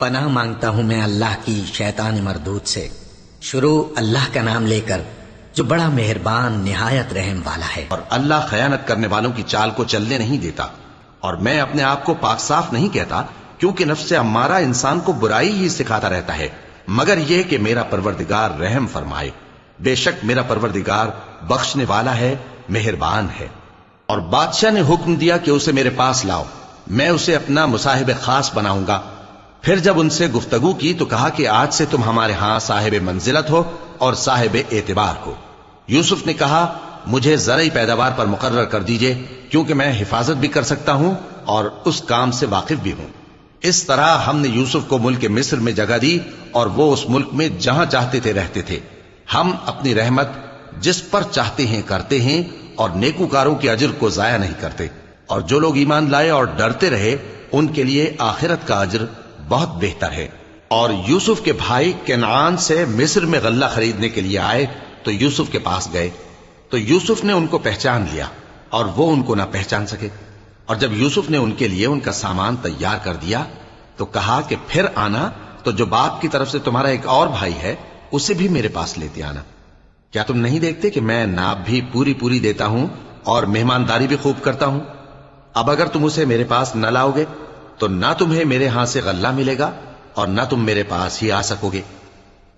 پناہ مانگتا ہوں میں اللہ کی شیطان مردود سے۔ شروع اللہ کا نام لے کر جو بڑا مہربان نہایت رحم والا ہے۔ اور اللہ خیانت کرنے والوں کی چال کو چلنے نہیں دیتا، اور میں اپنے آپ کو پاک صاف نہیں کہتا، کیونکہ نفس امارہ انسان کو برائی ہی سکھاتا رہتا ہے، مگر یہ کہ میرا پروردگار رحم فرمائے۔ بے شک میرا پروردگار بخشنے والا ہے، مہربان ہے۔ اور بادشاہ نے حکم دیا کہ اسے میرے پاس لاؤ، میں اسے اپنا مصاحب خاص بناؤں گا۔ پھر جب ان سے گفتگو کی تو کہا کہ آج سے تم ہمارے ہاں صاحب منزلت ہو اور صاحب اعتبار ہو۔ یوسف نے کہا مجھے زرعی پیداوار پر مقرر کر دیجئے، کیونکہ میں حفاظت بھی کر سکتا ہوں اور اس کام سے واقف بھی ہوں۔ اس طرح ہم نے یوسف کو ملک مصر میں جگہ دی، اور وہ اس ملک میں جہاں چاہتے تھے رہتے تھے۔ ہم اپنی رحمت جس پر چاہتے ہیں کرتے ہیں، اور نیکوکاروں کے اجر کو ضائع نہیں کرتے۔ اور جو لوگ ایمان لائے اور ڈرتے رہے ان کے لیے آخرت کا اجر بہت بہتر ہے۔ اور یوسف کے بھائی کنعان سے مصر میں غلہ خریدنے کے لیے آئے تو یوسف کے پاس گئے، تو یوسف نے ان کو پہچان لیا اور وہ ان کو نہ پہچان سکے۔ اور جب یوسف نے ان کے لیے ان کا سامان تیار کر دیا تو کہا کہ پھر آنا تو جو باپ کی طرف سے تمہارا ایک اور بھائی ہے اسے بھی میرے پاس لیتے آنا۔ کیا تم نہیں دیکھتے کہ میں ناپ بھی پوری دیتا ہوں اور مہمانداری بھی خوب کرتا ہوں؟ اب اگر تم اسے میرے پاس نہ لاؤ گے تو نہ تمہیں میرے ہاں سے غلہ ملے گا اور نہ تم میرے پاس ہی آ سکو گے۔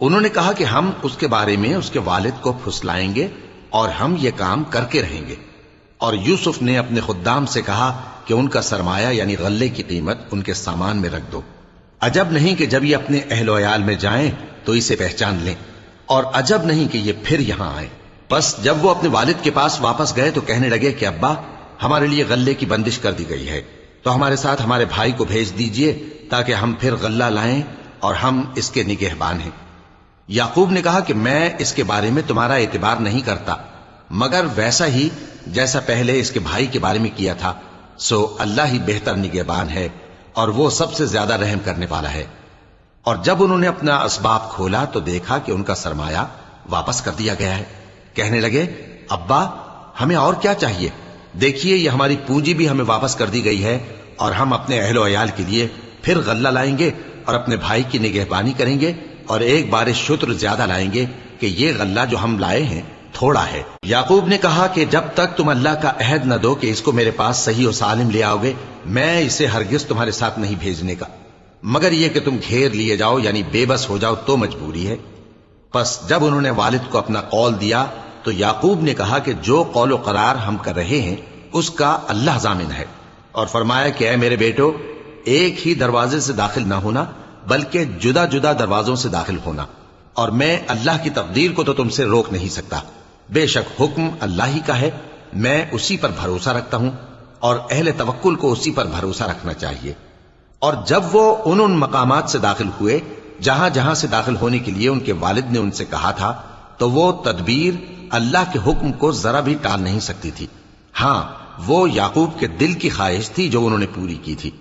انہوں نے کہا کہ ہم اس کے بارے میں اس کے والد کو پھسلائیں گے اور ہم یہ کام کر کے رہیں گے۔ اور یوسف نے اپنے خدام سے کہا کہ ان کا سرمایہ یعنی غلے کی قیمت ان کے سامان میں رکھ دو۔ عجب نہیں کہ جب یہ اپنے اہل و عیال میں جائیں تو اسے پہچان لیں، اور عجب نہیں کہ یہ پھر یہاں آئے۔ بس جب وہ اپنے والد کے پاس واپس گئے تو کہنے لگے کہ ابا ہمارے لیے غلے کی بندش کر دی گئی ہے، تو ہمارے ساتھ ہمارے بھائی کو بھیج دیجئے تاکہ ہم پھر غلہ لائیں اور ہم اس کے نگہبان ہیں۔ یعقوب نے کہا کہ میں اس کے بارے میں تمہارا اعتبار نہیں کرتا، مگر ویسا ہی جیسا پہلے اس کے بھائی کے بارے میں کیا تھا، سو اللہ ہی بہتر نگہبان ہے اور وہ سب سے زیادہ رحم کرنے والا ہے۔ اور جب انہوں نے اپنا اسباب کھولا تو دیکھا کہ ان کا سرمایہ واپس کر دیا گیا ہے۔ کہنے لگے ابا ہمیں اور کیا چاہیے؟ دیکھیے یہ ہماری پونجی بھی ہمیں واپس کر دی گئی ہے، اور ہم اپنے اہل و عیال کے لیے پھر غلہ لائیں گے اور اپنے بھائی کی نگہبانی کریں گے، اور ایک بار شتر زیادہ لائیں گے کہ یہ غلہ جو ہم لائے ہیں تھوڑا ہے۔ یعقوب نے کہا کہ جب تک تم اللہ کا عہد نہ دو کہ اس کو میرے پاس صحیح و سالم لے آؤ گے، میں اسے ہرگز تمہارے ساتھ نہیں بھیجنے کا، مگر یہ کہ تم گھیر لیے جاؤ یعنی بے بس ہو جاؤ تو مجبوری ہے۔ پس جب انہوں نے والد کو اپنا قول دیا تو یعقوب نے کہا کہ جو قول و قرار ہم کر رہے ہیں اس کا اللہ ضامن ہے، اور فرمایا کہ اے میرے بیٹو ایک ہی دروازے سے داخل نہ ہونا بلکہ جدا جدا دروازوں سے داخل ہونا، اور میں اللہ کی تقدیر کو تو تم سے روک نہیں سکتا۔ بے شک حکم اللہ ہی کا ہے، میں اسی پر بھروسہ رکھتا ہوں، اور اہل توکل کو اسی پر بھروسہ رکھنا چاہیے۔ اور جب وہ ان مقامات سے داخل ہوئے جہاں جہاں سے داخل ہونے کے لیے ان کے والد نے ان سے کہا تھا، تو وہ تدبیر اللہ کے حکم کو ذرا بھی ٹال نہیں سکتی تھی۔ ہاں وہ یعقوب کے دل کی خواہش تھی جو انہوں نے پوری کی تھی،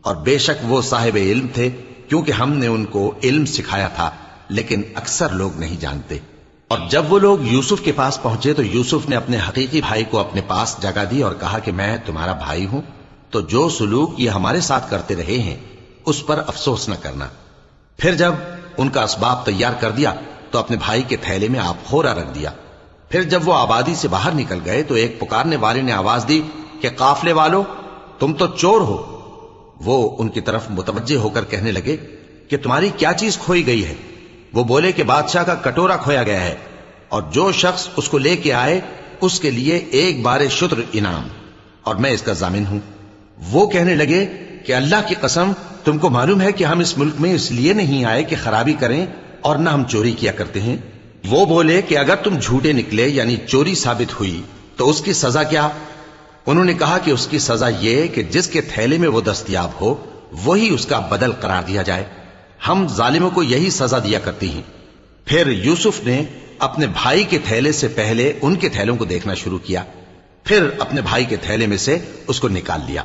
اور بے شک وہ صاحب علم تھے، کیونکہ ہم نے ان کو علم سکھایا تھا، لیکن اکثر لوگ نہیں جانتے۔ اور جب وہ لوگ یوسف کے پاس پہنچے تو یوسف نے اپنے حقیقی بھائی کو اپنے پاس جگہ دی اور کہا کہ میں تمہارا بھائی ہوں، تو جو سلوک یہ ہمارے ساتھ کرتے رہے ہیں اس پر افسوس نہ کرنا۔ پھر جب ان کا اسباب تیار کر دیا تو اپنے بھائی کے تھیلے میں آپ خورا رکھ دیا۔ پھر جب وہ آبادی سے باہر نکل گئے تو ایک پکارنے والے نے آواز دی کہ قافلے والو تم تو چور ہو۔ وہ ان کی طرف متوجہ ہو کر کہنے لگے کہ تمہاری کیا چیز کھوئی گئی ہے؟ وہ بولے کہ بادشاہ کا کٹورا کھویا گیا ہے، اور جو شخص اس کو لے کے آئے اس کے لیے ایک بار شتر انعام، اور میں اس کا ضامن ہوں۔ وہ کہنے لگے کہ اللہ کی قسم تم کو معلوم ہے کہ ہم اس ملک میں اس لیے نہیں آئے کہ خرابی کریں اور نہ ہم چوری کیا کرتے ہیں۔ وہ بولے کہ اگر تم جھوٹے نکلے یعنی چوری ثابت ہوئی تو اس کی سزا کیا؟ انہوں نے کہا کہ اس کی سزا یہ کہ جس کے تھیلے میں وہ دستیاب ہو وہی اس کا بدل قرار دیا جائے، ہم ظالموں کو یہی سزا دیا کرتی ہیں۔ پھر یوسف نے اپنے بھائی کے تھیلے سے پہلے ان کے تھیلوں کو دیکھنا شروع کیا، پھر اپنے بھائی کے تھیلے میں سے اس کو نکال لیا۔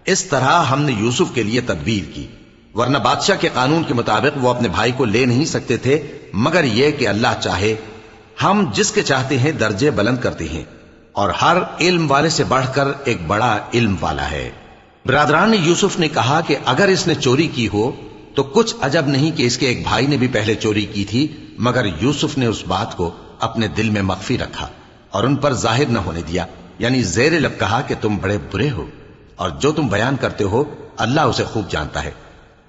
اس طرح ہم نے یوسف کے لیے تدبیر کی، ورنہ بادشاہ کے قانون کے مطابق وہ اپنے بھائی کو لے نہیں سکتے تھے، مگر یہ کہ اللہ چاہے ہم جس کے چاہتے ہیں درجے بلند کرتے ہیں، اور ہر علم والے سے بڑھ کر ایک بڑا علم والا ہے۔ برادران یوسف نے کہا کہ اگر اس نے چوری کی ہو تو کچھ عجب نہیں کہ اس کے ایک بھائی نے بھی پہلے چوری کی تھی، مگر یوسف نے اس بات کو اپنے دل میں مخفی رکھا اور ان پر ظاہر نہ ہونے دیا، یعنی زیر لب کہا کہ تم بڑے برے ہو اور جو تم بیان کرتے ہو اللہ اسے خوب جانتا ہے۔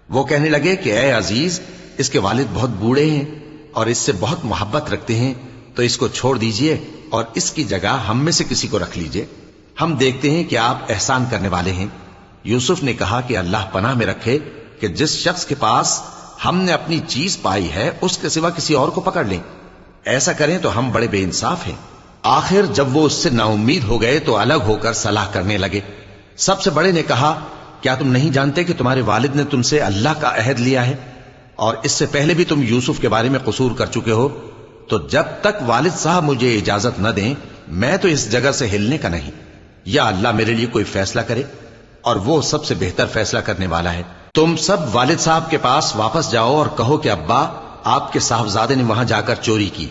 وہ کہنے لگے کہ اے عزیز، اس کے والد بہت بوڑھے ہیں اور اس سے بہت محبت رکھتے ہیں، تو اس کو چھوڑ دیجئے اور اس کی جگہ ہم میں سے کسی کو رکھ لیجئے، ہم دیکھتے ہیں کہ آپ احسان کرنے والے ہیں۔ یوسف نے کہا کہ اللہ پناہ میں رکھے کہ جس شخص کے پاس ہم نے اپنی چیز پائی ہے اس کے سوا کسی اور کو پکڑ لیں، ایسا کریں تو ہم بڑے بے انصاف ہیں۔ آخر جب وہ اس سے نا امید ہو گئے تو الگ ہو کر صلاح کرنے لگے۔ سب سے بڑے نے کہا، کیا تم نہیں جانتے کہ تمہارے والد نے تم سے اللہ کا عہد لیا ہے اور اس سے پہلے بھی تم یوسف کے بارے میں قصور کر چکے ہو؟ تو جب تک والد صاحب مجھے اجازت نہ دیں میں تو اس جگہ سے ہلنے کا نہیں، یا اللہ میرے لیے کوئی فیصلہ کرے، اور وہ سب سے بہتر فیصلہ کرنے والا ہے۔ تم سب والد صاحب کے پاس واپس جاؤ اور کہو کہ ابا، آپ کے صاحبزادے نے وہاں جا کر چوری کی،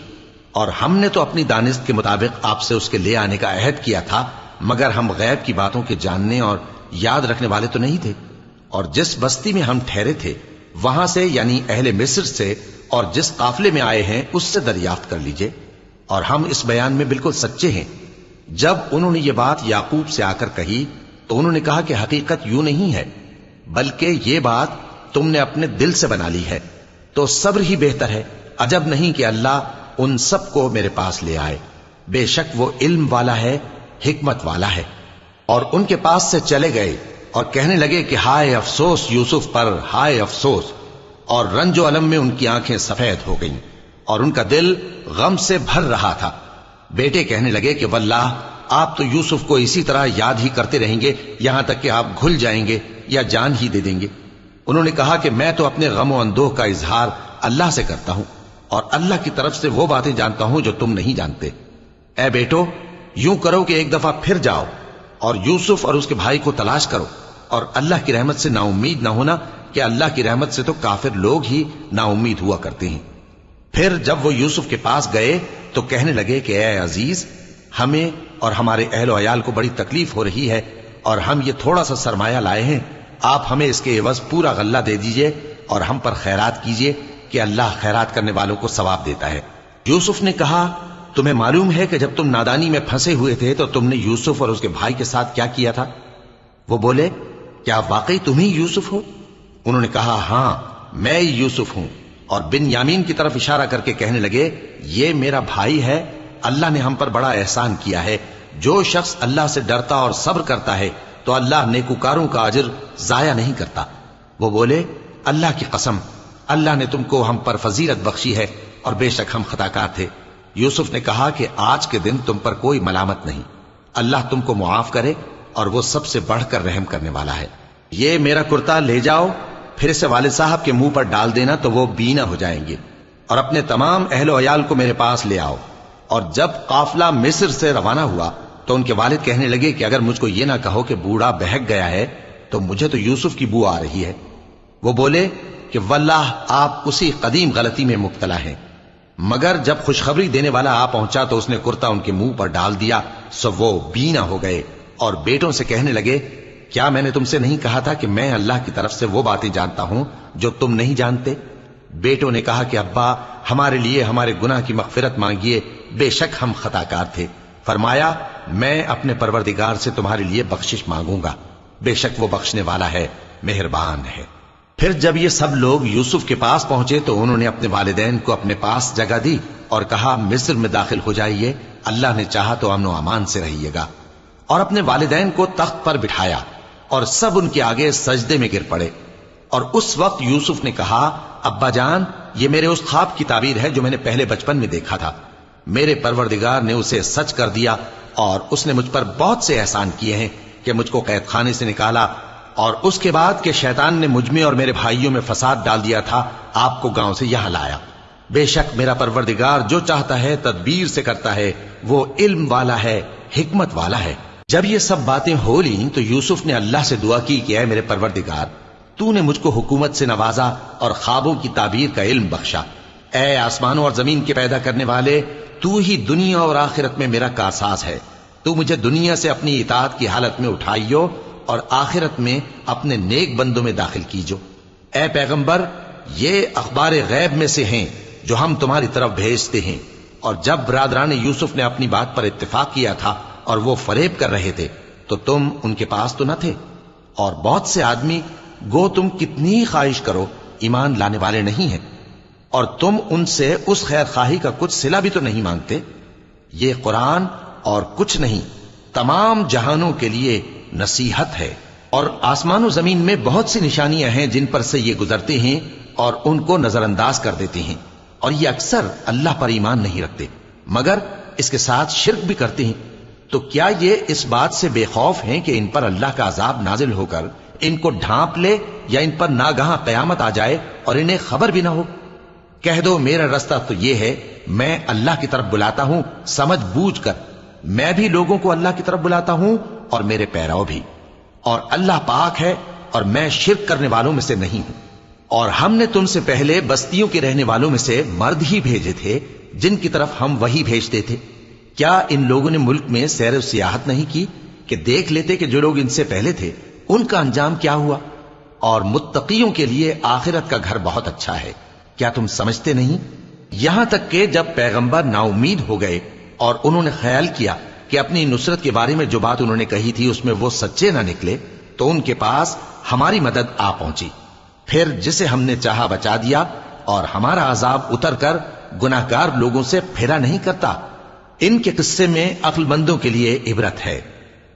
اور ہم نے تو اپنی دانست کے مطابق آپ سے اس کے لے آنے کا عہد کیا تھا، مگر ہم غیب کی باتوں کے جاننے اور یاد رکھنے والے تو نہیں تھے، اور جس بستی میں ہم ٹھہرے تھے وہاں سے، یعنی اہل مصر سے، اور جس قافلے میں آئے ہیں اس سے دریافت کر لیجئے، اور ہم اس بیان میں بالکل سچے ہیں۔ جب انہوں نے یہ بات یعقوب سے آ کر کہی تو انہوں نے کہا کہ حقیقت یوں نہیں ہے، بلکہ یہ بات تم نے اپنے دل سے بنا لی ہے، تو صبر ہی بہتر ہے۔ عجب نہیں کہ اللہ ان سب کو میرے پاس لے آئے، بے شک وہ علم والا ہے، حکمت والا ہے۔ اور ان کے پاس سے چلے گئے اور کہنے لگے کہ ہائے افسوس یوسف پر، ہائے افسوس، اور رنج و الم میں ان کی آنکھیں سفید ہو گئیں اور ان کا دل غم سے بھر رہا تھا۔ بیٹے کہنے لگے کہ واللہ آپ تو یوسف کو اسی طرح یاد ہی کرتے رہیں گے یہاں تک کہ آپ گھل جائیں گے یا جان ہی دے دیں گے۔ انہوں نے کہا کہ میں تو اپنے غم و اندوہ کا اظہار اللہ سے کرتا ہوں اور اللہ کی طرف سے وہ باتیں جانتا ہوں جو تم نہیں جانتے۔ اے بیٹو، یوں کرو کہ ایک دفعہ پھر جاؤ اور یوسف اور اس کے بھائی کو تلاش کرو، اور اللہ کی رحمت سے نا امید نہ ہونا کہ اللہ کی رحمت سے تو کافر لوگ ہی نا امید ہوا کرتے ہیں۔ پھر جب وہ یوسف کے پاس گئے تو کہنے لگے کہ اے عزیز، ہمیں اور ہمارے اہل و عیال کو بڑی تکلیف ہو رہی ہے اور ہم یہ تھوڑا سا سرمایہ لائے ہیں، آپ ہمیں اس کے عوض پورا غلہ دے دیجئے اور ہم پر خیرات کیجئے کہ اللہ خیرات کرنے والوں کو ثواب دیتا ہے۔ یوسف نے کہا، تمہیں معلوم ہے کہ جب تم نادانی میں پھنسے ہوئے تھے تو تم نے یوسف اور اس کے بھائی کے ساتھ کیا کیا تھا؟ وہ بولے، کیا واقعی تم ہی یوسف ہو؟ انہوں نے کہا، ہاں میں یوسف ہوں، اور بن یامین کی طرف اشارہ کر کے کہنے لگے، یہ میرا بھائی ہے، اللہ نے ہم پر بڑا احسان کیا ہے۔ جو شخص اللہ سے ڈرتا اور صبر کرتا ہے تو اللہ نیکوکاروں کا اجر ضائع نہیں کرتا۔ وہ بولے، اللہ کی قسم، اللہ نے تم کو ہم پر فضیلت بخشی ہے اور بے شک ہم خطاکار تھے۔ یوسف نے کہا کہ آج کے دن تم پر کوئی ملامت نہیں، اللہ تم کو معاف کرے اور وہ سب سے بڑھ کر رحم کرنے والا ہے۔ یہ میرا کرتا لے جاؤ، پھر اسے والد صاحب کے منہ پر ڈال دینا تو وہ بینا ہو جائیں گے، اور اپنے تمام اہل و عیال کو میرے پاس لے آؤ۔ اور جب قافلہ مصر سے روانہ ہوا تو ان کے والد کہنے لگے کہ اگر مجھ کو یہ نہ کہو کہ بوڑھا بہک گیا ہے تو مجھے تو یوسف کی بو آ رہی ہے۔ وہ بولے کہ واللہ آپ اسی قدیم غلطی میں مبتلا ہیں۔ مگر جب خوشخبری دینے والا آ پہنچا تو اس نے کرتا ان کے منہ پر ڈال دیا، سو وہ بینا ہو گئے اور بیٹوں سے کہنے لگے، کیا میں نے تم سے نہیں کہا تھا کہ میں اللہ کی طرف سے وہ باتیں جانتا ہوں جو تم نہیں جانتے؟ بیٹوں نے کہا کہ ابا، ہمارے لیے ہمارے گناہ کی مغفرت مانگیے، بے شک ہم خطاکار تھے۔ فرمایا، میں اپنے پروردگار سے تمہارے لیے بخشش مانگوں گا، بے شک وہ بخشنے والا ہے، مہربان ہے۔ پھر جب یہ سب لوگ یوسف کے پاس پہنچے تو انہوں نے اپنے والدین کو اپنے پاس جگہ دی اور کہا، مصر میں داخل ہو جائیے، اللہ نے چاہا تو امن و امان سے رہیے گا۔ اور اپنے والدین کو تخت پر بٹھایا اور سب ان کے آگے سجدے میں گر پڑے۔ اور اس وقت یوسف نے کہا، ابا جان، یہ میرے اس خواب کی تعبیر ہے جو میں نے پہلے بچپن میں دیکھا تھا۔ میرے پروردگار نے اسے سچ کر دیا اور اس نے مجھ پر بہت سے احسان کیے ہیں کہ مجھ کو قید خانے سے نکالا، اور اس کے بعد کہ شیطان نے مجھ میں اور میرے بھائیوں میں فساد ڈال دیا تھا، آپ کو گاؤں سے یہاں لایا۔ بے شک میرا پروردگار جو چاہتا ہے تدبیر سے کرتا ہے، وہ علم والا ہے، حکمت والا ہے۔ جب یہ سب باتیں ہو لیں تو یوسف نے اللہ سے دعا کی کہ اے میرے پروردگار، تو نے مجھ کو حکومت سے نوازا اور خوابوں کی تعبیر کا علم بخشا۔ اے آسمانوں اور زمین کے پیدا کرنے والے، تو ہی دنیا اور آخرت میں میرا کارساز ہے۔ تو مجھے دنیا سے اپنی اطاعت کی حالت میں اٹھائیو اور آخرت میں اپنے نیک بندوں میں داخل کیجو۔ اے پیغمبر، یہ اخبار غیب میں سے ہیں جو ہم تمہاری طرف بھیجتے ہیں، اور جب برادران یوسف نے اپنی بات پر اتفاق کیا تھا اور وہ فریب کر رہے تھے تو تم ان کے پاس تو نہ تھے، اور بہت سے آدمی گو تم کتنی خواہش کرو ایمان لانے والے نہیں ہیں، اور تم ان سے اس خیر خواہی کا کچھ صلہ بھی تو نہیں مانگتے۔ یہ قرآن اور کچھ نہیں تمام جہانوں کے لیے نصیحت ہے، اور آسمان و زمین میں بہت سی نشانیاں ہیں جن پر سے یہ گزرتے ہیں اور ان کو نظر انداز کر دیتے ہیں، اور یہ اکثر اللہ پر ایمان نہیں رکھتے مگر اس کے ساتھ شرک بھی کرتے ہیں۔ تو کیا یہ اس بات سے بے خوف ہیں کہ ان پر اللہ کا عذاب نازل ہو کر ان کو ڈھانپ لے، یا ان پر ناگہاں قیامت آ جائے اور انہیں خبر بھی نہ ہو؟ کہہ دو میرا رستہ تو یہ ہے، میں اللہ کی طرف بلاتا ہوں سمجھ بوجھ کر، میں بھی لوگوں کو اللہ کی طرف بلاتا ہوں اور میرے پیرو بھی، اور اللہ پاک ہے اور میں شرک کرنے والوں میں سے نہیں ہوں۔ اور ہم نے تم سے پہلے بستیوں کے رہنے والوں میں سے مرد ہی بھیجے تھے جن کی طرف ہم وہی بھیجتے تھے۔ کیا ان لوگوں نے ملک میں سیر و سیاحت نہیں کی کہ دیکھ لیتے کہ جو لوگ ان سے پہلے تھے ان کا انجام کیا ہوا؟ اور متقیوں کے لیے آخرت کا گھر بہت اچھا ہے، کیا تم سمجھتے نہیں؟ یہاں تک کہ جب پیغمبر نا امید ہو گئے اور انہوں نے خیال کیا کہ اپنی نصرت کے بارے میں جو بات انہوں نے کہی تھی اس میں وہ سچے نہ نکلے، تو ان کے پاس ہماری مدد آ پہنچی، پھر جسے ہم نے چاہا بچا دیا، اور ہمارا عذاب اتر کر گناہگار لوگوں سے پھرا نہیں کرتا۔ ان کے قصے میں عقل مندوں کے لیے عبرت ہے۔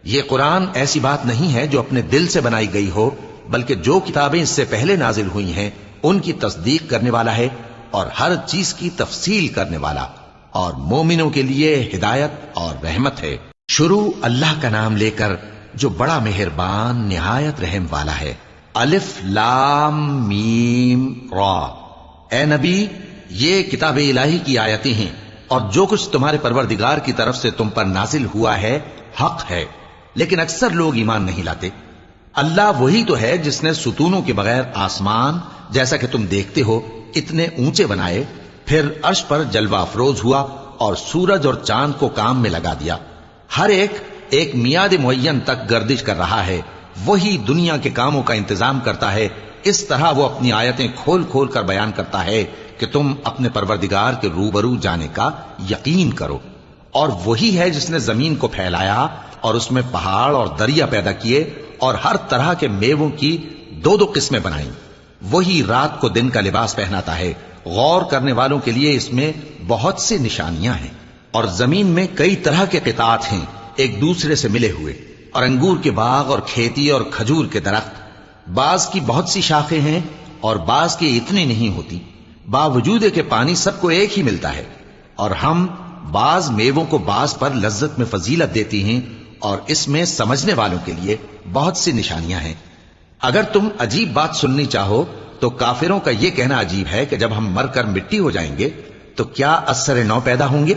یہ قرآن ایسی بات نہیں ہے جو اپنے دل سے بنائی گئی ہو، بلکہ جو کتابیں اس سے پہلے نازل ہوئی ہیں ان کی تصدیق کرنے والا ہے، اور ہر چیز کی تفصیل کرنے والا، اور مومنوں کے لیے ہدایت اور رحمت ہے۔ شروع اللہ کا نام لے کر جو بڑا مہربان نہایت رحم والا ہے۔ الف لام میم را۔ اے نبی، یہ کتاب الہی کی آیتیں ہیں، اور جو کچھ تمہارے پروردگار کی طرف سے تم پر نازل ہوا ہے حق ہے، لیکن اکثر لوگ ایمان نہیں لاتے۔ اللہ وہی تو ہے جس نے ستونوں کے بغیر آسمان جیسا کہ تم دیکھتے ہو اتنے اونچے بنائے، پھر عرش پر جلوہ افروز ہوا اور سورج اور چاند کو کام میں لگا دیا، ہر ایک میعاد معین تک گردش کر رہا ہے، وہی دنیا کے کاموں کا انتظام کرتا ہے۔ اس طرح وہ اپنی آیتیں کھول کھول کر بیان کرتا ہے کہ تم اپنے پروردگار کے روبرو جانے کا یقین کرو۔ اور وہی ہے جس نے زمین کو پھیلایا اور اس میں پہاڑ اور دریا پیدا کیے اور ہر طرح کے میووں کی دو دو قسمیں بنائیں۔ وہی رات کو دن کا لباس پہناتا ہے، غور کرنے والوں کے لیے اس میں بہت سی نشانیاں ہیں۔ اور زمین میں کئی طرح کے قطعات ہیں ایک دوسرے سے ملے ہوئے، اور انگور کے باغ اور کھیتی اور کھجور کے درخت، بعض کی بہت سی شاخیں ہیں اور بعض کی اتنی نہیں ہوتی، باوجود کہ پانی سب کو ایک ہی ملتا ہے۔ اور ہم بعض میووں کو بعض پر لذت میں فضیلت دیتی ہیں، اور اس میں سمجھنے والوں کے لیے بہت سی نشانیاں ہیں۔ اگر تم عجیب بات سننی چاہو تو کافروں کا یہ کہنا عجیب ہے کہ جب ہم مر کر مٹی ہو جائیں گے تو کیا اثر نو پیدا ہوں گے؟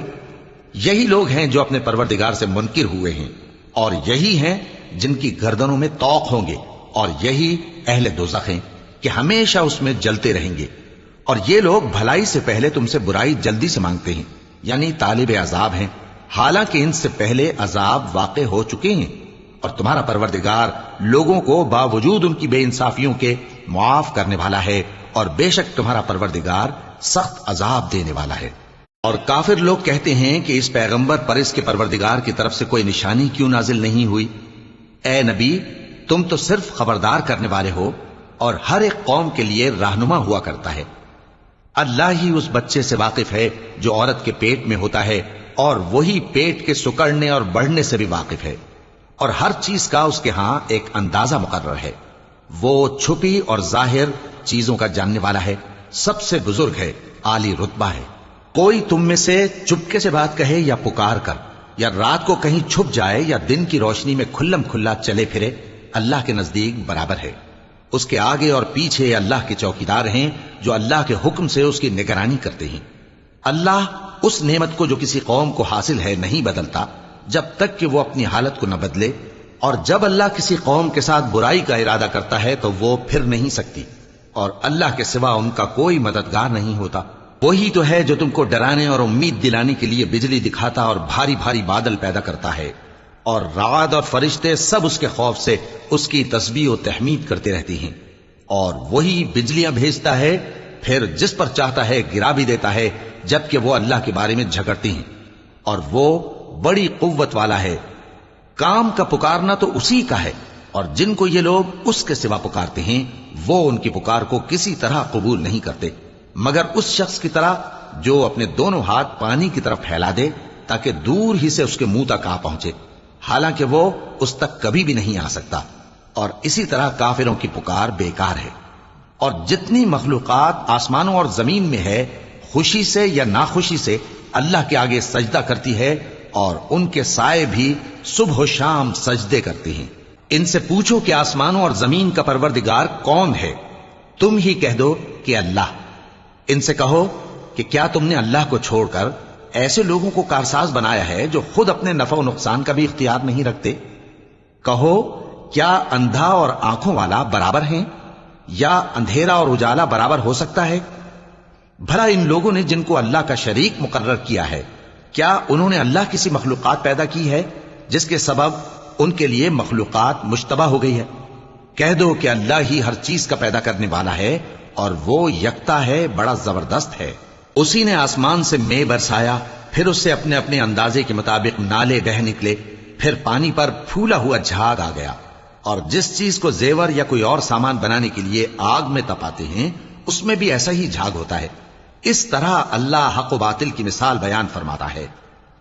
یہی لوگ ہیں جو اپنے پروردگار سے منکر ہوئے ہیں، اور یہی ہیں جن کی گردنوں میں طوق ہوں گے، اور یہی اہل دوزخ ہیں کہ ہمیشہ اس میں جلتے رہیں گے۔ اور یہ لوگ بھلائی سے پہلے تم سے برائی جلدی سے مانگتے ہیں، یعنی طالب عذاب ہیں، حالانکہ ان سے پہلے عذاب واقع ہو چکے ہیں۔ اور تمہارا پروردگار لوگوں کو باوجود ان کی بے انصافیوں کے معاف کرنے والا ہے، اور بے شک تمہارا پروردگار سخت عذاب دینے والا ہے۔ اور کافر لوگ کہتے ہیں کہ اس پیغمبر پر اس کے پروردگار کی طرف سے کوئی نشانی کیوں نازل نہیں ہوئی؟ اے نبی، تم تو صرف خبردار کرنے والے ہو، اور ہر ایک قوم کے لیے رہنما ہوا کرتا ہے۔ اللہ ہی اس بچے سے واقف ہے جو عورت کے پیٹ میں ہوتا ہے، اور وہی پیٹ کے سکڑنے اور بڑھنے سے بھی واقف ہے، اور ہر چیز کا اس کے ہاں ایک اندازہ مقرر ہے۔ وہ چھپی اور ظاہر چیزوں کا جاننے والا ہے، سب سے بزرگ ہے، عالی رتبہ ہے۔ کوئی تم میں سے چپکے سے بات کہے یا پکار کر، یا رات کو کہیں چھپ جائے یا دن کی روشنی میں کھلم کھلا چلے پھرے، اللہ کے نزدیک برابر ہے۔ اس کے آگے اور پیچھے اللہ کے چوکیدار ہیں جو اللہ کے حکم سے اس کی نگرانی کرتے ہیں۔ اللہ اس نعمت کو جو کسی قوم کو حاصل ہے نہیں بدلتا جب تک کہ وہ اپنی حالت کو نہ بدلے، اور جب اللہ کسی قوم کے ساتھ برائی کا ارادہ کرتا ہے تو وہ پھر نہیں سکتی، اور اللہ کے سوا ان کا کوئی مددگار نہیں ہوتا۔ وہی تو ہے جو تم کو ڈرانے اور امید دلانے کے لیے بجلی دکھاتا اور بھاری بھاری بادل پیدا کرتا ہے، اور رعد اور فرشتے سب اس کے خوف سے اس کی تسبیح و تحمید کرتے رہتے ہیں۔ اور وہی بجلیاں بھیجتا ہے، پھر جس پر چاہتا ہے گرا بھی دیتا ہے، جبکہ وہ اللہ کے بارے میں جھگڑتے ہیں، اور وہ بڑی قوت والا ہے۔ کام کا پکارنا تو اسی کا ہے، اور جن کو یہ لوگ اس کے سوا پکارتے ہیں وہ ان کی پکار کو کسی طرح قبول نہیں کرتے، مگر اس شخص کی طرح جو اپنے دونوں ہاتھ پانی کی طرف پھیلا دے تاکہ دور ہی سے اس کے منہ تک آ پہنچے، حالانکہ وہ اس تک کبھی بھی نہیں آ سکتا۔ اور اسی طرح کافروں کی پکار بیکار ہے۔ اور جتنی مخلوقات آسمانوں اور زمین میں ہے، خوشی سے یا ناخوشی سے اللہ کے آگے سجدہ کرتی ہے، اور ان کے سائے بھی صبح و شام سجدے کرتے ہیں۔ ان سے پوچھو کہ آسمانوں اور زمین کا پروردگار کون ہے؟ تم ہی کہہ دو کہ اللہ۔ ان سے کہو کہ کیا تم نے اللہ کو چھوڑ کر ایسے لوگوں کو کارساز بنایا ہے جو خود اپنے نفع و نقصان کا بھی اختیار نہیں رکھتے؟ کہو کیا اندھا اور آنکھوں والا برابر ہیں، یا اندھیرا اور اجالا برابر ہو سکتا ہے؟ بھلا ان لوگوں نے جن کو اللہ کا شریک مقرر کیا ہے، کیا انہوں نے اللہ کسی مخلوقات پیدا کی ہے جس کے سبب ان کے لیے مخلوقات مشتبہ ہو گئی ہے؟ کہہ دو کہ اللہ ہی ہر چیز کا پیدا کرنے والا ہے، اور وہ یکتا ہے، بڑا زبردست ہے۔ اسی نے آسمان سے مے برسایا، پھر اس سے اپنے اپنے اندازے کے مطابق نالے بہ نکلے، پھر پانی پر پھولا ہوا جھاگ آ گیا۔ اور جس چیز کو زیور یا کوئی اور سامان بنانے کے لیے آگ میں تپاتے ہیں، اس میں بھی ایسا ہی جھاگ ہوتا ہے۔ اس طرح اللہ حق و باطل کی مثال بیان فرماتا ہے۔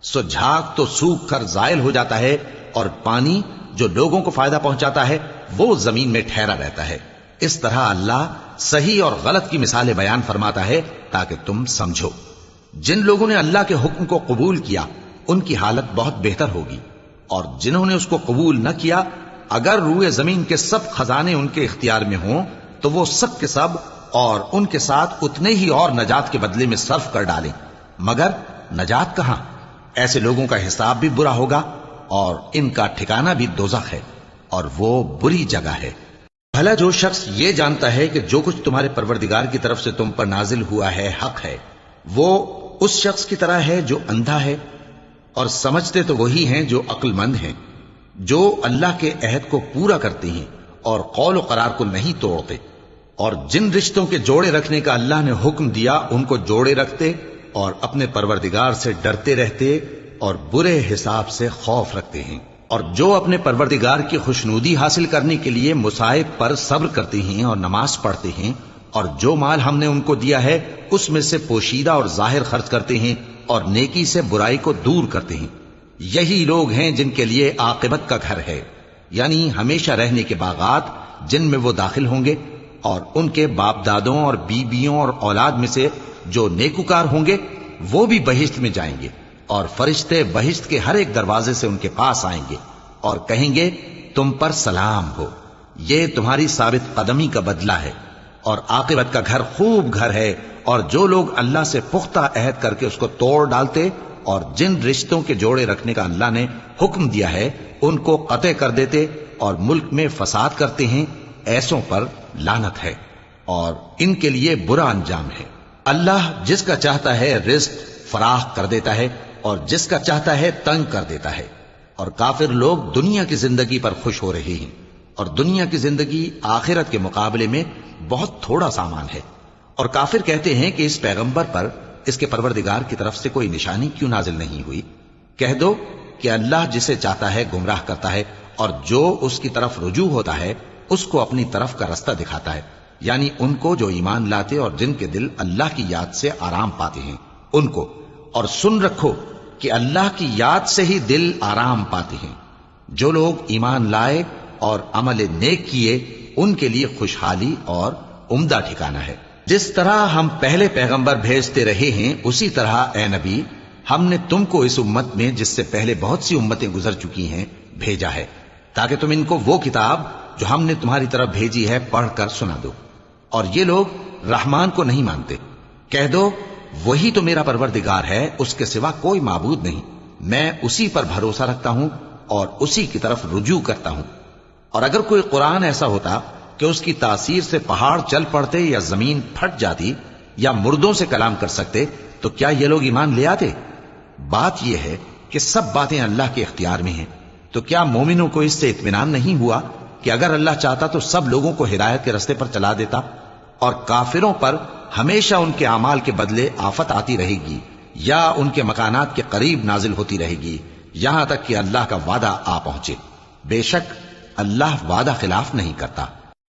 سو جھاگ تو سوکھ کر زائل ہو جاتا ہے، اور پانی جو لوگوں کو فائدہ پہنچاتا ہے وہ زمین میں ٹھہرا رہتا ہے۔ اس طرح اللہ صحیح اور غلط کی مثالیں بیان فرماتا ہے تاکہ تم سمجھو۔ جن لوگوں نے اللہ کے حکم کو قبول کیا ان کی حالت بہت بہتر ہوگی، اور جنہوں نے اس کو قبول نہ کیا، اگر روئے زمین کے سب خزانے ان کے اختیار میں ہوں تو وہ سب کے سب اور ان کے ساتھ اتنے ہی اور نجات کے بدلے میں صرف کر ڈالیں، مگر نجات کہاں؟ ایسے لوگوں کا حساب بھی برا ہوگا، اور ان کا ٹھکانہ بھی دوزخ ہے، اور وہ بری جگہ ہے۔ بھلا جو شخص یہ جانتا ہے کہ جو کچھ تمہارے پروردگار کی طرف سے تم پر نازل ہوا ہے حق ہے، وہ اس شخص کی طرح ہے جو اندھا ہے، اور سمجھتے تو وہی ہیں جو عقل مند ہیں، جو اللہ کے عہد کو پورا کرتے ہیں اور قول و قرار کو نہیں توڑتے، اور جن رشتوں کے جوڑے رکھنے کا اللہ نے حکم دیا ان کو جوڑے رکھتے، اور اپنے پروردگار سے ڈرتے رہتے اور برے حساب سے خوف رکھتے ہیں، اور جو اپنے پروردگار کی خوشنودی حاصل کرنے کے لیے مصائب پر صبر کرتے ہیں اور نماز پڑھتے ہیں، اور جو مال ہم نے ان کو دیا ہے اس میں سے پوشیدہ اور ظاہر خرچ کرتے ہیں، اور نیکی سے برائی کو دور کرتے ہیں۔ یہی لوگ ہیں جن کے لیے عاقبت کا گھر ہے، یعنی ہمیشہ رہنے کے باغات جن میں وہ داخل ہوں گے، اور ان کے باپ دادوں اور بیویوں اور اولاد میں سے جو نیکوکار ہوں گے وہ بھی بہشت میں جائیں گے، اور فرشتے بہشت کے ہر ایک دروازے سے ان کے پاس آئیں گے اور کہیں گے تم پر سلام ہو، یہ تمہاری ثابت قدمی کا بدلہ ہے، اور عاقبت کا گھر خوب گھر ہے۔ اور جو لوگ اللہ سے پختہ عہد کر کے اس کو توڑ ڈالتے اور جن رشتوں کے جوڑے رکھنے کا اللہ نے حکم دیا ہے ان کو قطع کر دیتے اور ملک میں فساد کرتے ہیں، ایسوں پر لعنت ہے اور ان کے لیے برا انجام ہے۔ اللہ جس کا چاہتا ہے رزق فراخ کر دیتا ہے اور جس کا چاہتا ہے تنگ کر دیتا ہے، اور کافر لوگ دنیا کی زندگی پر خوش ہو رہے ہیں، اور دنیا کی زندگی آخرت کے مقابلے میں بہت تھوڑا سامان ہے۔ اور کافر کہتے ہیں کہ اس پیغمبر پر اس کے پروردگار کی طرف سے کوئی نشانی کیوں نازل نہیں ہوئی؟ کہہ دو کہ اللہ جسے چاہتا ہے گمراہ کرتا ہے، اور جو اس کی طرف رجوع ہوتا ہے اس کو اپنی طرف کا رستہ دکھاتا ہے، یعنی ان کو جو ایمان لاتے اور جن کے دل اللہ کی یاد سے آرام پاتے ہیں ان کو۔ اور سن رکھو کہ اللہ کی یاد سے ہی دل آرام پاتے ہیں۔ جو لوگ ایمان لائے اور عمل نیک کیے ان کے لیے خوشحالی اور عمدہ ٹھکانہ ہے۔ جس طرح ہم پہلے پیغمبر بھیجتے رہے ہیں اسی طرح اے نبی ہم نے تم کو اس امت میں جس سے پہلے بہت سی امتیں گزر چکی ہیں بھیجا ہے، تاکہ تم ان کو وہ کتاب جو ہم نے تمہاری طرف بھیجی ہے پڑھ کر سنا دو۔ اور یہ لوگ رحمان کو نہیں مانتے۔ کہہ دو وہی تو میرا پروردگار ہے، اس کے سوا کوئی معبود نہیں، میں اسی پر بھروسہ رکھتا ہوں اور اسی کی طرف رجوع کرتا ہوں۔ اور اگر کوئی قرآن ایسا ہوتا کہ اس کی تاثیر سے پہاڑ چل پڑتے یا زمین پھٹ جاتی یا مردوں سے کلام کر سکتے تو کیا یہ لوگ ایمان لے آتے؟ بات یہ ہے کہ سب باتیں اللہ کے اختیار میں ہیں، تو کیا مومنوں کو اس سے اطمینان نہیں ہوا کہ اگر اللہ چاہتا تو سب لوگوں کو ہدایت کے رستے پر چلا دیتا، اور کافروں پر ہمیشہ ان کے اعمال کے بدلے آفت آتی رہے گی یا ان کے مکانات کے قریب نازل ہوتی رہے گی یہاں تک کہ اللہ کا وعدہ آ پہنچے۔ بے شک اللہ وعدہ خلاف نہیں کرتا۔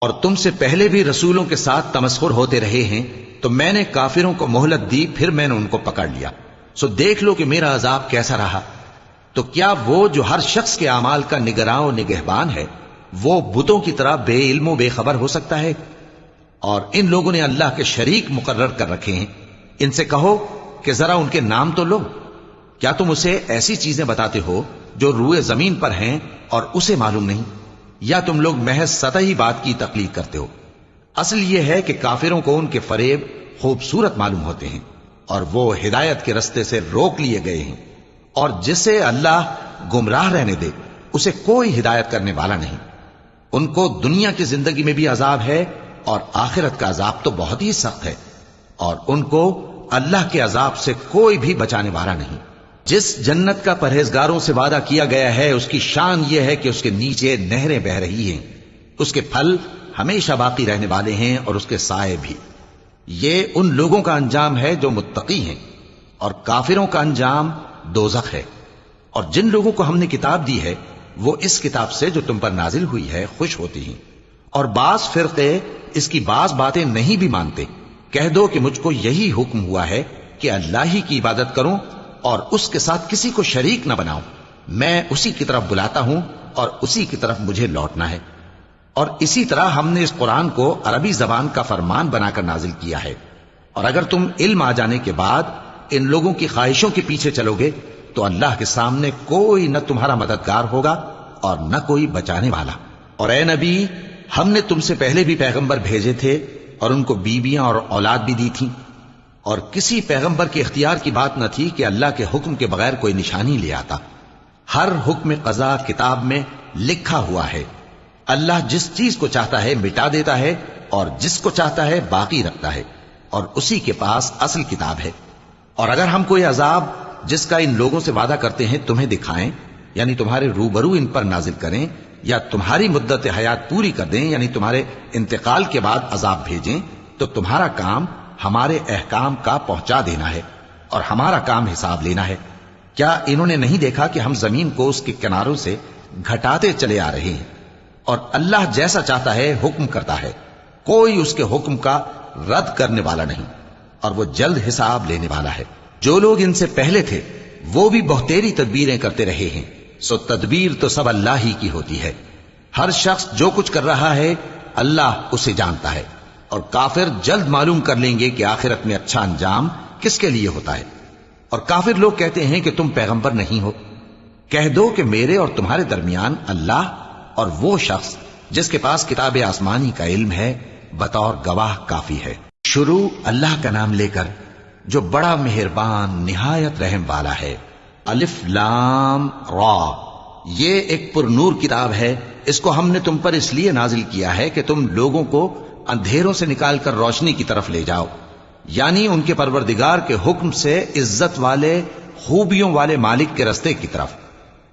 اور تم سے پہلے بھی رسولوں کے ساتھ تمسخر ہوتے رہے ہیں، تو میں نے کافروں کو مہلت دی، پھر میں نے ان کو پکڑ لیا۔ سو دیکھ لو کہ میرا عذاب کیسا رہا۔ تو کیا وہ جو ہر شخص کے اعمال کا نگراں و نگہبان ہے، وہ بتوں کی طرح بے علم و بے خبر ہو سکتا ہے؟ اور ان لوگوں نے اللہ کے شریک مقرر کر رکھے ہیں۔ ان سے کہو کہ ذرا ان کے نام تو لو۔ کیا تم اسے ایسی چیزیں بتاتے ہو جو روئے زمین پر ہیں اور اسے معلوم نہیں، یا تم لوگ محض سطحی بات کی تقلید کرتے ہو؟ اصل یہ ہے کہ کافروں کو ان کے فریب خوبصورت معلوم ہوتے ہیں، اور وہ ہدایت کے رستے سے روک لیے گئے ہیں، اور جسے اللہ گمراہ رہنے دے اسے کوئی ہدایت کرنے والا نہیں۔ ان کو دنیا کی زندگی میں بھی عذاب ہے، اور آخرت کا عذاب تو بہت ہی سخت ہے، اور ان کو اللہ کے عذاب سے کوئی بھی بچانے والا نہیں۔ جس جنت کا پرہیزگاروں سے وعدہ کیا گیا ہے، اس کی شان یہ ہے کہ اس کے نیچے نہریں بہ رہی ہیں، اس کے پھل ہمیشہ باقی رہنے والے ہیں، اور اس کے سائے بھی۔ یہ ان لوگوں کا انجام ہے جو متقی ہیں، اور کافروں کا انجام دوزخ ہے۔ اور جن لوگوں کو ہم نے کتاب دی ہے، وہ اس کتاب سے جو تم پر نازل ہوئی ہے خوش ہوتی ہیں، اور بعض فرقے اس کی بعض باتیں نہیں بھی مانتے۔ کہہ دو کہ مجھ کو یہی حکم ہوا ہے کہ اللہ ہی کی عبادت کروں اور اس کے ساتھ کسی کو شریک نہ بناؤں۔ میں اسی کی طرف بلاتا ہوں اور اسی کی طرف مجھے لوٹنا ہے۔ اور اسی طرح ہم نے اس قرآن کو عربی زبان کا فرمان بنا کر نازل کیا ہے، اور اگر تم علم آ جانے کے بعد ان لوگوں کی خواہشوں کے پیچھے چلو گے تو اللہ کے سامنے کوئی نہ تمہارا مددگار ہوگا اور نہ کوئی بچانے والا۔ اور اے نبی، ہم نے تم سے پہلے بھی پیغمبر بھیجے تھے اور ان کو بیویاں اور اولاد بھی دی تھی، اور کسی پیغمبر کے اختیار کی بات نہ تھی کہ اللہ کے حکم کے بغیر کوئی نشانی لے آتا۔ ہر حکم قضا کتاب میں لکھا ہوا ہے۔ اللہ جس چیز کو چاہتا ہے مٹا دیتا ہے، اور جس کو چاہتا ہے باقی رکھتا ہے، اور اسی کے پاس اصل کتاب ہے۔ اور اگر ہم کوئی عذاب جس کا ان لوگوں سے وعدہ کرتے ہیں تمہیں دکھائیں، یعنی تمہارے روبرو ان پر نازل کریں، یا تمہاری مدت حیات پوری کر دیں، یعنی تمہارے انتقال کے بعد عذاب بھیجیں، تو تمہارا کام ہمارے احکام کا پہنچا دینا ہے، اور ہمارا کام حساب لینا ہے۔ کیا انہوں نے نہیں دیکھا کہ ہم زمین کو اس کے کناروں سے گھٹاتے چلے آ رہے ہیں؟ اور اللہ جیسا چاہتا ہے حکم کرتا ہے، کوئی اس کے حکم کا رد کرنے والا نہیں، اور وہ جلد حساب لینے والا ہے۔ جو لوگ ان سے پہلے تھے وہ بھی بہتیری تدبیریں کرتے رہے ہیں، سو تدبیر تو سب اللہ ہی کی ہوتی ہے۔ ہر شخص جو کچھ کر رہا ہے اللہ اسے جانتا ہے، اور کافر جلد معلوم کر لیں گے کہ آخرت میں اچھا انجام کس کے لیے ہوتا ہے۔ اور کافر لوگ کہتے ہیں کہ تم پیغمبر نہیں ہو۔ کہہ دو کہ میرے اور تمہارے درمیان اللہ اور وہ شخص جس کے پاس کتاب آسمانی کا علم ہے بطور گواہ کافی ہے۔ شروع اللہ کا نام لے کر جو بڑا مہربان نہایت رحم والا ہے۔ الف لام را، یہ ایک پر نور کتاب ہے، اس کو ہم نے تم پر اس لیے نازل کیا ہے کہ تم لوگوں کو اندھیروں سے نکال کر روشنی کی طرف لے جاؤ، یعنی ان کے پروردگار کے حکم سے عزت والے خوبیوں والے مالک کے راستے کی طرف،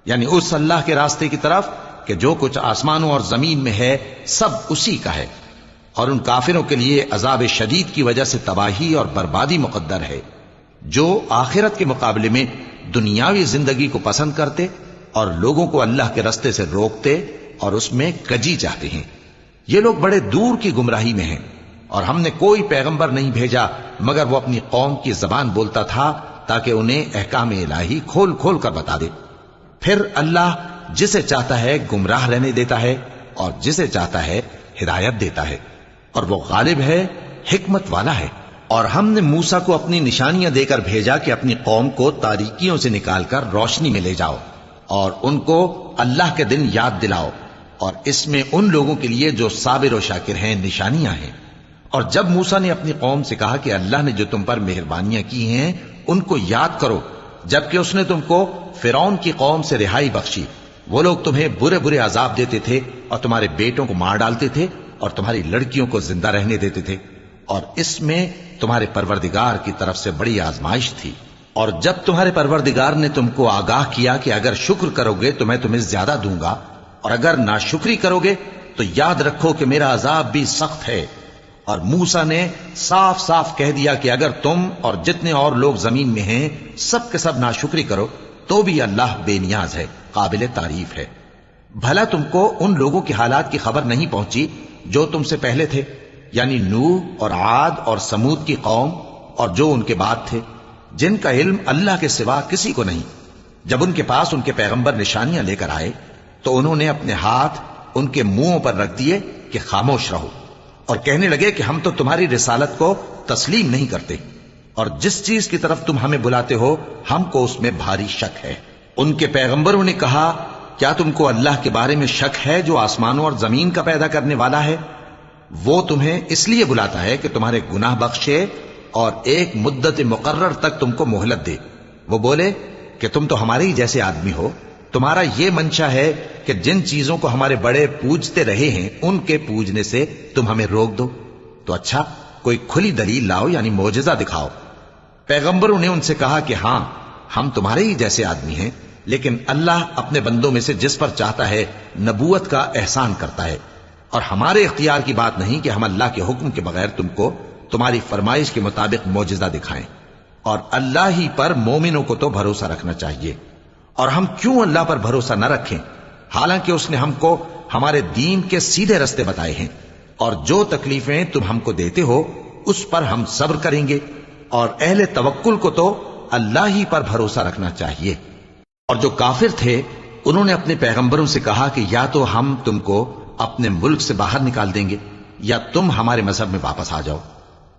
یعنی اس اللہ کے راستے کی طرف کہ جو کچھ آسمانوں اور زمین میں ہے سب اسی کا ہے۔ اور ان کافروں کے لیے عذاب شدید کی وجہ سے تباہی اور بربادی مقدر ہے، جو آخرت کے مقابلے میں دنیاوی زندگی کو پسند کرتے اور لوگوں کو اللہ کے راستے سے روکتے اور اس میں کجی چاہتے ہیں۔ یہ لوگ بڑے دور کی گمراہی میں ہیں، اور ہم نے کوئی پیغمبر نہیں بھیجا مگر وہ اپنی قوم کی زبان بولتا تھا تاکہ انہیں احکام الہی کھول کھول کر بتا دے۔ پھر اللہ جسے چاہتا ہے گمراہ رہنے دیتا ہے اور جسے چاہتا ہے ہدایت دیتا ہے، اور وہ غالب ہے، حکمت والا ہے۔ اور ہم نے موسیٰ کو اپنی نشانیاں دے کر بھیجا کہ اپنی قوم کو تاریکیوں سے نکال کر روشنی میں لے جاؤ، اور ان کو اللہ کے دن یاد دلاؤ، اور اس میں ان لوگوں کے لیے جو صابر و شاکر ہیں نشانیاں ہیں۔ اور جب موسیٰ نے اپنی قوم سے کہا کہ اللہ نے جو تم پر مہربانیاں کی ہیں ان کو یاد کرو، جبکہ اس نے تم کو فرعون کی قوم سے رہائی بخشی، وہ لوگ تمہیں برے برے عذاب دیتے تھے اور تمہارے بیٹوں کو مار ڈالتے تھے اور تمہاری لڑکیوں کو زندہ رہنے دیتے تھے، اور اس میں تمہارے پروردگار کی طرف سے بڑی آزمائش تھی۔ اور جب تمہارے پروردگار نے تم کو آگاہ کیا کہ اگر شکر کرو گے تو میں تمہیں زیادہ دوں گا، اور اگر ناشکری کرو گے تو یاد رکھو کہ میرا عذاب بھی سخت ہے۔ اور موسیٰ نے صاف صاف کہہ دیا کہ اگر تم اور جتنے اور لوگ زمین میں ہیں سب کے سب ناشکری کرو تو بھی اللہ بے نیاز ہے، قابل تعریف ہے۔ بھلا تم کو ان لوگوں کی حالات کی خبر نہیں پہنچی جو تم سے پہلے تھے، یعنی نوح اور عاد اور سمود کی قوم اور جو ان کے بعد تھے، جن کا علم اللہ کے سوا کسی کو نہیں۔ جب ان کے پاس ان کے پیغمبر نشانیاں لے کر آئے تو انہوں نے اپنے ہاتھ ان کے منہوں پر رکھ دیے کہ خاموش رہو، اور کہنے لگے کہ ہم تو تمہاری رسالت کو تسلیم نہیں کرتے، اور جس چیز کی طرف تم ہمیں بلاتے ہو ہم کو اس میں بھاری شک ہے۔ ان کے پیغمبروں نے کہا، کیا تم کو اللہ کے بارے میں شک ہے جو آسمانوں اور زمین کا پیدا کرنے والا ہے؟ وہ تمہیں اس لیے بلاتا ہے کہ تمہارے گناہ بخشے اور ایک مدت مقرر تک تم کو مہلت دے۔ وہ بولے کہ تم تو ہمارے ہی جیسے آدمی ہو، تمہارا یہ منشا ہے کہ جن چیزوں کو ہمارے بڑے پوجتے رہے ہیں ان کے پوجنے سے تم ہمیں روک دو، تو اچھا کوئی کھلی دلیل لاؤ، یعنی معجزہ دکھاؤ۔ پیغمبروں نے ان سے کہا کہ ہاں ہم تمہارے ہی جیسے آدمی ہیں، لیکن اللہ اپنے بندوں میں سے جس پر چاہتا ہے نبوت کا احسان کرتا ہے، اور ہمارے اختیار کی بات نہیں کہ ہم اللہ کے حکم کے بغیر تم کو تمہاری فرمائش کے مطابق معجزہ دکھائیں، اور اللہ ہی پر مومنوں کو تو بھروسہ رکھنا چاہیے۔ اور ہم کیوں اللہ پر بھروسہ نہ رکھیں، حالانکہ اس نے ہم کو ہمارے دین کے سیدھے رستے بتائے ہیں، اور جو تکلیفیں تم ہم کو دیتے ہو اس پر ہم صبر کریں گے، اور اہل توکل کو تو اللہ ہی پر بھروسہ رکھنا چاہیے۔ اور جو کافر تھے انہوں نے اپنے پیغمبروں سے کہا کہ یا تو ہم تم کو اپنے ملک سے باہر نکال دیں گے یا تم ہمارے مذہب میں واپس آ جاؤ۔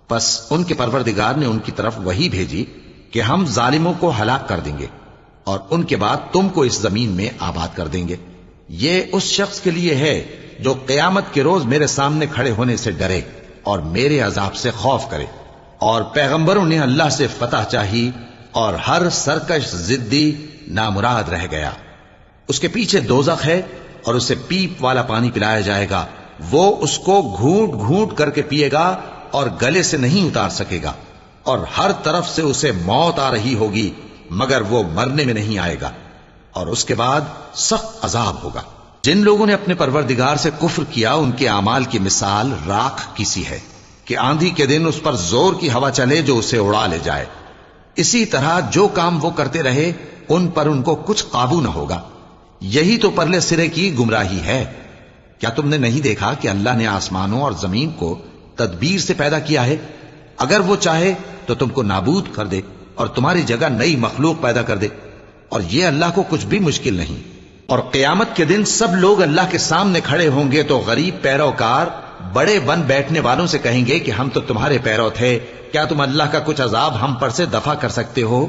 پس ان کے پروردگار نے ان کی طرف وحی بھیجی کہ ہم ظالموں کو ہلاک کر دیں گے اور ان کے بعد تم کو اس زمین میں آباد کر دیں گے۔ یہ اس شخص کے لیے ہے جو قیامت کے روز میرے سامنے کھڑے ہونے سے ڈرے اور میرے عذاب سے خوف کرے۔ اور پیغمبروں نے اللہ سے فتح چاہی اور ہر سرکش ضدی نامراد رہ گیا۔ اس کے پیچھے دوزخ ہے اور اسے پیپ والا پانی پلایا جائے گا، وہ اس کو گھونٹ گھونٹ کر کے پیے گا اور گلے سے نہیں اتار سکے گا، اور ہر طرف سے اسے موت آ رہی ہوگی مگر وہ مرنے میں نہیں آئے گا، اور اس کے بعد سخت عذاب ہوگا۔ جن لوگوں نے اپنے پروردگار سے کفر کیا ان کے اعمال کی مثال راکھ کی سی ہے کہ آندھی کے دن اس پر زور کی ہوا چلے جو اسے اڑا لے جائے۔ اسی طرح جو کام وہ کرتے رہے ان پر ان کو کچھ قابو نہ ہوگا۔ یہی تو پرلے سرے کی گمراہی ہے۔ کیا تم نے نہیں دیکھا کہ اللہ نے آسمانوں اور زمین کو تدبیر سے پیدا کیا ہے؟ اگر وہ چاہے تو تم کو نابود کر دے اور تمہاری جگہ نئی مخلوق پیدا کر دے، اور یہ اللہ کو کچھ بھی مشکل نہیں۔ اور قیامت کے دن سب لوگ اللہ کے سامنے کھڑے ہوں گے تو غریب پیروکار بڑے بن بیٹھنے والوں سے کہیں گے کہ ہم تو تمہارے پیرو تھے، کیا تم اللہ کا کچھ عذاب ہم پر سے دفع کر سکتے ہو؟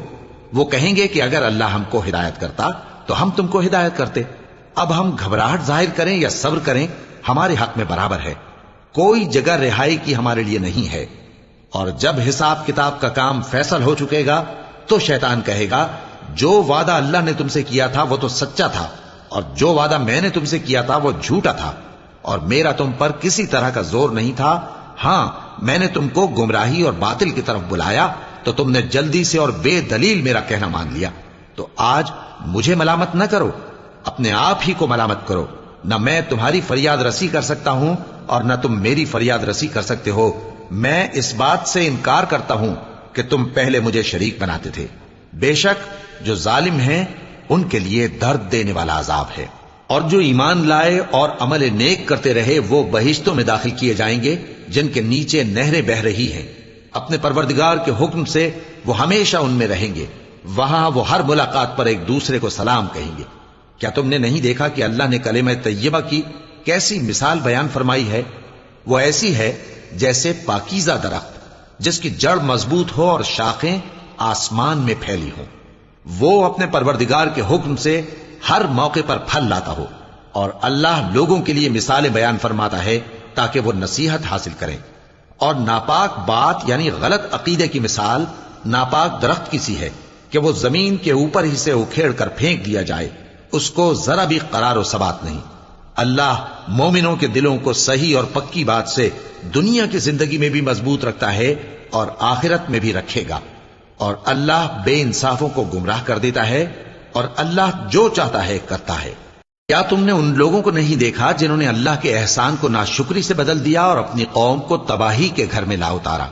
وہ کہیں گے کہ اگر اللہ ہم کو ہدایت کرتا تو ہم تم کو ہدایت کرتے۔ اب ہم گھبراہٹ ظاہر کریں یا صبر کریں ہمارے حق میں برابر ہے، کوئی جگہ رہائی کی ہمارے لیے نہیں ہے۔ اور جب حساب کتاب کا کام فیصل ہو چکے گا تو شیطان کہے گا جو وعدہ اللہ نے تم سے کیا تھا وہ تو سچا تھا، اور جو وعدہ میں نے تم سے کیا تھا وہ جھوٹا تھا، اور میرا تم پر کسی طرح کا زور نہیں تھا۔ ہاں میں نے تم کو گمراہی اور باطل کی طرف بلایا تو تم نے جلدی سے اور بے دلیل میرا کہنا مان لیا۔ تو آج مجھے ملامت نہ کرو، اپنے آپ ہی کو ملامت کرو۔ نہ میں تمہاری فریاد رسی کر سکتا ہوں اور نہ تم میری فریاد رسی کر سکتے ہو۔ میں اس بات سے انکار کرتا ہوں کہ تم پہلے مجھے شریک بناتے تھے۔ بے شک جو ظالم ہیں ان کے لیے درد دینے والا عذاب ہے۔ اور جو ایمان لائے اور عمل نیک کرتے رہے وہ بہشتوں میں داخل کیے جائیں گے جن کے نیچے نہریں بہ رہی ہیں۔ اپنے پروردگار کے حکم سے وہ ہمیشہ ان میں رہیں گے، وہاں وہ ہر ملاقات پر ایک دوسرے کو سلام کہیں گے۔ کیا تم نے نہیں دیکھا کہ اللہ نے کلمہ طیبہ کی کیسی مثال بیان فرمائی ہے؟ وہ ایسی ہے جیسے پاکیزہ درخت جس کی جڑ مضبوط ہو اور شاخیں آسمان میں پھیلی ہوں۔ وہ اپنے پروردگار کے حکم سے ہر موقع پر پھل لاتا ہو، اور اللہ لوگوں کے لیے مثالیں بیان فرماتا ہے تاکہ وہ نصیحت حاصل کریں۔ اور ناپاک بات یعنی غلط عقیدے کی مثال ناپاک درخت کی سی ہے کہ وہ زمین کے اوپر ہی سے اکھیڑ کر پھینک دیا جائے، اس کو ذرا بھی قرار و ثبات نہیں۔ اللہ مومنوں کے دلوں کو صحیح اور پکی بات سے دنیا کی زندگی میں بھی مضبوط رکھتا ہے اور آخرت میں بھی رکھے گا، اور اللہ بے انصافوں کو گمراہ کر دیتا ہے، اور اللہ جو چاہتا ہے کرتا ہے۔ کیا تم نے ان لوگوں کو نہیں دیکھا جنہوں نے اللہ کے احسان کو ناشکری سے بدل دیا اور اپنی قوم کو تباہی کے گھر میں لا اتارا،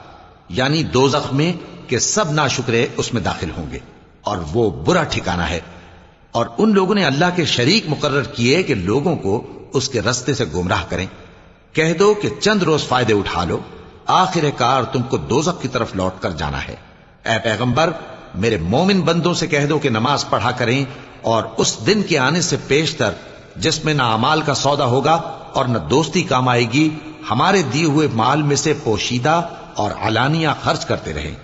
یعنی دوزخ میں، کہ سب ناشکرے اس میں داخل ہوں گے اور وہ برا ٹھکانہ ہے۔ اور ان لوگوں نے اللہ کے شریک مقرر کیے کہ لوگوں کو اس کے رستے سے گمراہ کریں۔ کہہ دو کہ چند روز فائدے اٹھا لو، آخر کار تم کو دوزخ کی طرف لوٹ کر جانا ہے۔ اے پیغمبر، میرے مومن بندوں سے کہہ دو کہ نماز پڑھا کریں، اور اس دن کے آنے سے پیشتر جس میں نہ اعمال کا سودا ہوگا اور نہ دوستی کام آئے گی، ہمارے دیے ہوئے مال میں سے پوشیدہ اور علانیہ خرچ کرتے رہیں۔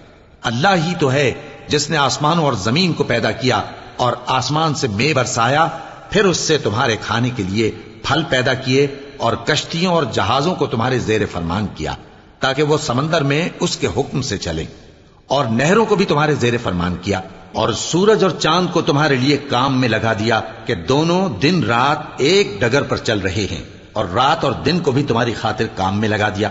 اللہ ہی تو ہے جس نے آسمانوں اور زمین کو پیدا کیا اور آسمان سے مے برسایا، پھر اس سے تمہارے کھانے کے لیے پھل پیدا کیے اور کشتیوں اور جہازوں کو تمہارے زیر فرمان کیا تاکہ وہ سمندر میں اس کے حکم سے چلیں، اور نہروں کو بھی تمہارے زیر فرمان کیا، اور سورج اور چاند کو تمہارے لیے کام میں لگا دیا کہ دونوں دن رات ایک ڈگر پر چل رہے ہیں، اور رات اور دن کو بھی تمہاری خاطر کام میں لگا دیا،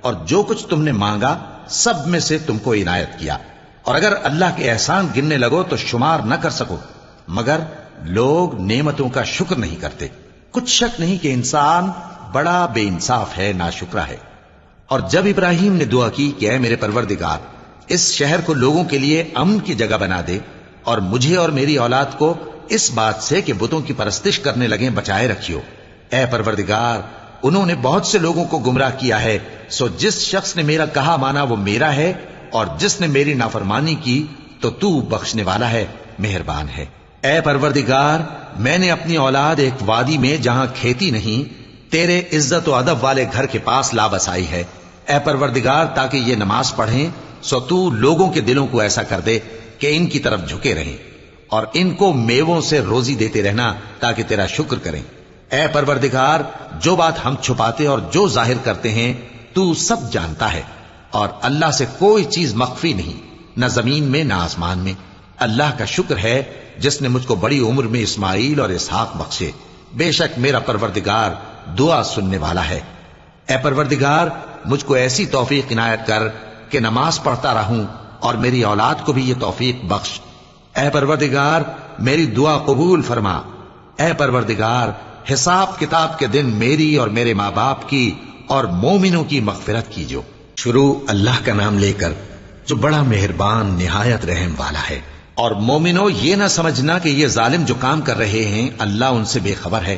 اور جو کچھ تم نے مانگا سب میں سے تم کو عنایت کیا۔ اور اگر اللہ کے احسان گننے لگو تو شمار نہ کر سکو، مگر لوگ نعمتوں کا شکر نہیں کرتے۔ کچھ شک نہیں کہ انسان بڑا بے انصاف ہے، ناشکرا ہے۔ اور جب ابراہیم نے دعا کی کہ اے میرے پروردگار، اس شہر کو لوگوں کے لیے امن کی جگہ بنا دے، اور مجھے اور میری اولاد کو اس بات سے کہ بتوں کی پرستش کرنے لگیں بچائے رکھیو، اے پروردگار، انہوں نے بہت سے لوگوں کو گمراہ کیا ہے، سو جس شخص نے میرا کہا مانا وہ میرا ہے، اور جس نے میری نافرمانی کی تو بخشنے والا ہے، مہربان ہے۔ اے پروردگار، میں نے اپنی اولاد ایک وادی میں جہاں کھیتی نہیں، تیرے عزت و ادب والے گھر کے پاس لا بسائی ہے، اے پروردگار، تاکہ یہ نماز پڑھیں، سو تو لوگوں کے دلوں کو ایسا کر دے کہ ان کی طرف جھکے رہیں، اور ان کو میووں سے روزی دیتے رہنا تاکہ تیرا شکر کریں۔ اے پروردگار، جو بات ہم چھپاتے اور جو ظاہر کرتے ہیں تو سب جانتا ہے، اور اللہ سے کوئی چیز مخفی نہیں، نہ زمین میں نہ آسمان میں۔ اللہ کا شکر ہے جس نے مجھ کو بڑی عمر میں اسماعیل اور اسحاق بخشے، بے شک میرا پروردگار دعا سننے والا ہے۔ اے پروردگار، مجھ کو ایسی توفیق عنایت کر کہ نماز پڑھتا رہوں، اور میری اولاد کو بھی یہ توفیق بخش۔ اے پروردگار، میری دعا قبول فرما۔ اے پروردگار، حساب کتاب کے دن میری اور میرے ماں باپ کی اور مومنوں کی مغفرت کیجو۔ شروع اللہ کا نام لے کر جو بڑا مہربان نہایت رحم والا ہے۔ اور مومنو، یہ نہ سمجھنا کہ یہ ظالم جو کام کر رہے ہیں اللہ ان سے بے خبر ہے،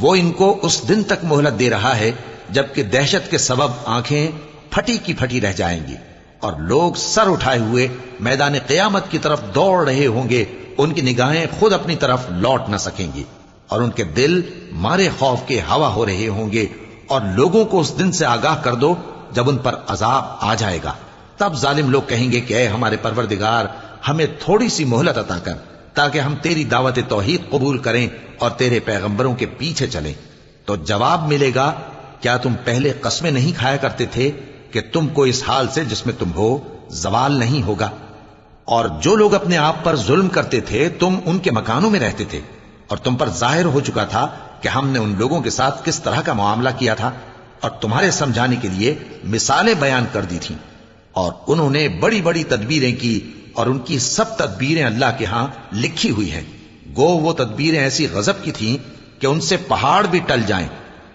وہ ان کو اس دن تک مہلت دے رہا ہے جبکہ دہشت کے سبب آنکھیں پھٹی کی پھٹی رہ جائیں گی، اور لوگ سر اٹھائے ہوئے میدان قیامت کی طرف دوڑ رہے ہوں گے، ان کی نگاہیں خود اپنی طرف لوٹ نہ سکیں گی، اور ان کے دل مارے خوف کے ہوا ہو رہے ہوں گے۔ اور لوگوں کو اس دن سے آگاہ کر دو جب ان پر عذاب آ جائے گا، تب ظالم لوگ کہیں گے کہ اے ہمارے پروردگار، ہمیں تھوڑی سی مہلت عطا کر تاکہ ہم تیری دعوت توحید قبول کریں اور تیرے پیغمبروں کے پیچھے چلیں۔ تو جواب ملے گا، کیا تم پہلے قسمیں نہیں کھایا کرتے تھے کہ تم کو اس حال سے جس میں تم ہو زوال نہیں ہوگا؟ اور جو لوگ اپنے آپ پر ظلم کرتے تھے تم ان کے مکانوں میں رہتے تھے، اور تم پر ظاہر ہو چکا تھا کہ ہم نے ان لوگوں کے ساتھ کس طرح کا معاملہ کیا تھا، اور تمہارے سمجھانے کے لیے مثالیں بیان کر دی تھیں، اور انہوں نے بڑی بڑی تدبیریں کی، اور ان کی سب تدبیریں اللہ کے ہاں لکھی ہوئی ہیں۔ گو وہ تدبیریں ایسی غضب کی تھیں کہ ان سے پہاڑ بھی ٹل جائیں۔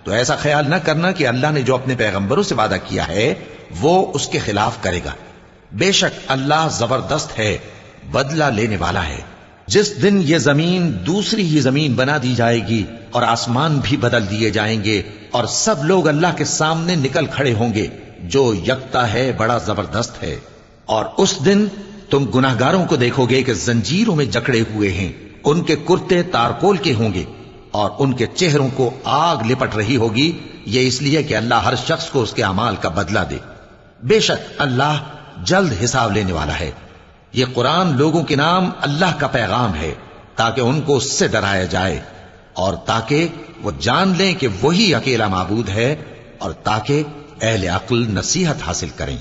تو ایسا خیال نہ کرنا کہ اللہ نے جو اپنے پیغمبروں سے وعدہ کیا ہے وہ اس کے خلاف کرے گا، بے شک اللہ زبردست ہے، بدلہ لینے والا ہے۔ جس دن یہ زمین دوسری ہی زمین بنا دی جائے گی اور آسمان بھی بدل دیے جائیں گے، اور سب لوگ اللہ کے سامنے نکل کھڑے ہوں گے، جو یکتا ہے بڑا زبردست ہے۔ اور اس دن تم گناہگاروں کو دیکھو گے کہ زنجیروں میں جکڑے ہوئے ہیں، ان کے کرتے تارکول کے ہوں گے، اور ان کے چہروں کو آگ لپٹ رہی ہوگی، یہ اس لیے کہ اللہ ہر شخص کو اس کے اعمال کا بدلہ دے۔ بے شک اللہ جلد حساب لینے والا ہے۔ یہ قرآن لوگوں کے نام اللہ کا پیغام ہے تاکہ ان کو اس سے ڈرایا جائے، اور تاکہ وہ جان لیں کہ وہی اکیلا معبود ہے، اور تاکہ اہل عقل نصیحت حاصل کریں۔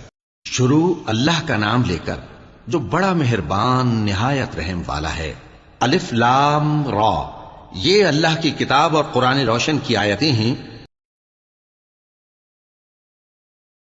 شروع اللہ کا نام لے کر جو بڑا مہربان نہایت رحم والا ہے۔ الف لام را، یہ اللہ کی کتاب اور قرآن روشن کی آیتیں ہیں